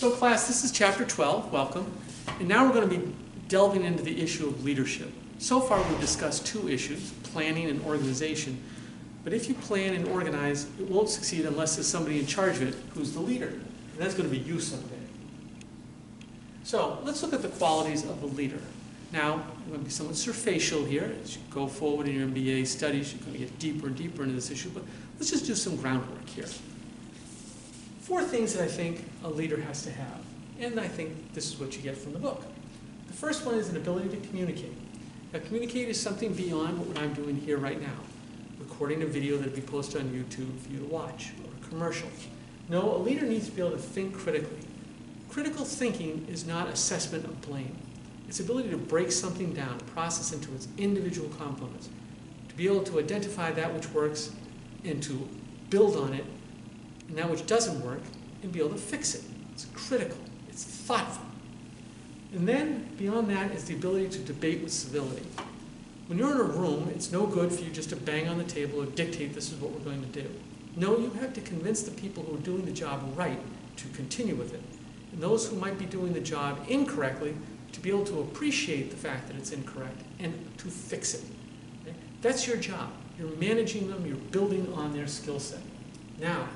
So class, this is chapter 12, welcome. And now we're going to be delving into the issue of leadership. So far we've discussed two issues, planning and organization. But if you plan and organize, it won't succeed unless there's somebody in charge of it who's the leader. And that's going to be you someday. So let's look at the qualities of a leader. Now, I'm going to be somewhat surfacial here. As you go forward in your MBA studies, you're going to get deeper and deeper into this issue. But let's just do some groundwork here. 4 things that I think a leader has to have. And I think this is what you get from the book. The first one is an ability to communicate. Now, communicate is something beyond what I'm doing here right now. Recording a video that will be posted on YouTube for you to watch, or a commercial. No, a leader needs to be able to think critically. Critical thinking is not assessment of blame. It's ability to break something down, process into its individual components, to be able to identify that which works and to build on it, and that which doesn't work, and be able to fix it. It's critical. It's thoughtful. And then, beyond that, is the ability to debate with civility. When you're in a room, it's no good for you just to bang on the table or dictate this is what we're going to do. No, you have to convince the people who are doing the job right to continue with it. And those who might be doing the job incorrectly, to be able to appreciate the fact that it's incorrect and to fix it. Okay? That's your job. You're managing them, you're building on their skill set. Now,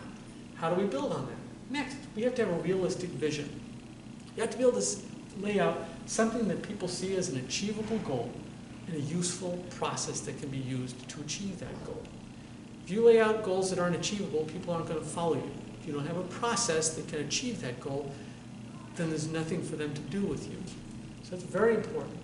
how do we build on that? Next, we have to have a realistic vision. You have to be able to lay out something that people see as an achievable goal and a useful process that can be used to achieve that goal. If you lay out goals that aren't achievable, people aren't going to follow you. If you don't have a process that can achieve that goal, then there's nothing for them to do with you. So that's very important.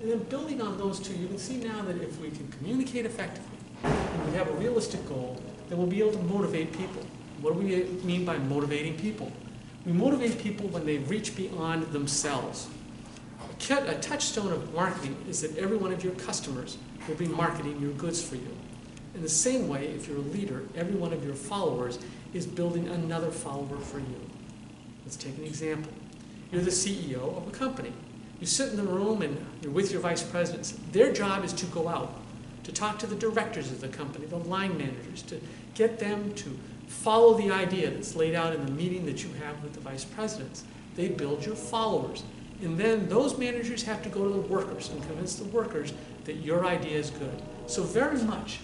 And then building on those two, you can see now that if we can communicate effectively and we have a realistic goal, then we'll be able to motivate people. What do we mean by motivating people? We motivate people when they reach beyond themselves. A touchstone of marketing is that every one of your customers will be marketing your goods for you. In the same way, if you're a leader, every one of your followers is building another follower for you. Let's take an example. You're the CEO of a company. You sit in the room and you're with your vice presidents. Their job is to go out, to talk to the directors of the company, the line managers, to get them to follow the idea that's laid out in the meeting that you have with the vice presidents. They build your followers. And then those managers have to go to the workers and convince the workers that your idea is good. So very much,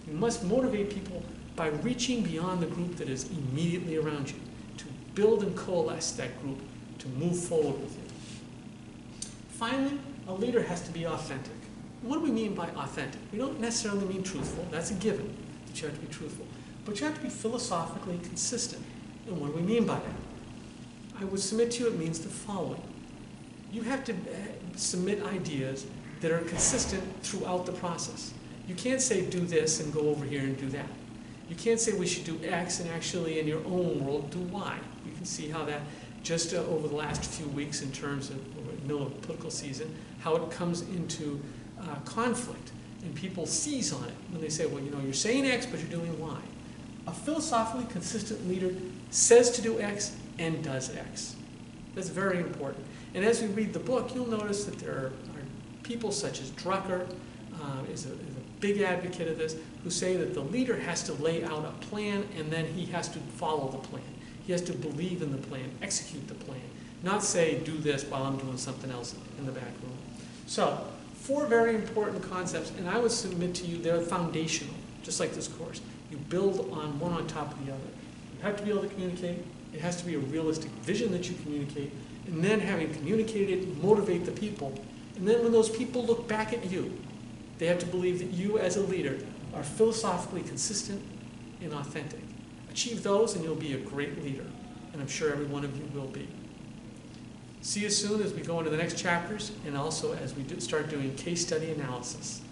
you must motivate people by reaching beyond the group that is immediately around you, to build and coalesce that group, to move forward with you. Finally, a leader has to be authentic. What do we mean by authentic? We don't necessarily mean truthful. That's a given, that you have to be truthful. But you have to be philosophically consistent. And what do we mean by that? I would submit to you it means the following. You have to submit ideas that are consistent throughout the process. You can't say do this and go over here and do that. You can't say we should do X and actually in your own world do Y. You can see how that just over the last few weeks in terms of the middle of political season, how it comes into conflict and people seize on it when they say, well, you know, you're saying X but you're doing Y. A philosophically consistent leader says to do X and does X. That's very important. And as we read the book, you'll notice that there are people such as Drucker, is a big advocate of this, who say that the leader has to lay out a plan and then he has to follow the plan. He has to believe in the plan, execute the plan, not say do this while I'm doing something else in the back room. So, 4 very important concepts, and I would submit to you they're foundational, just like this course. You build on one on top of the other. You have to be able to communicate. It has to be a realistic vision that you communicate. And then having communicated it, motivate the people. And then when those people look back at you, they have to believe that you as a leader are philosophically consistent and authentic. Achieve those and you'll be a great leader. And I'm sure every one of you will be. See you soon as we go into the next chapters and also as we start doing case study analysis.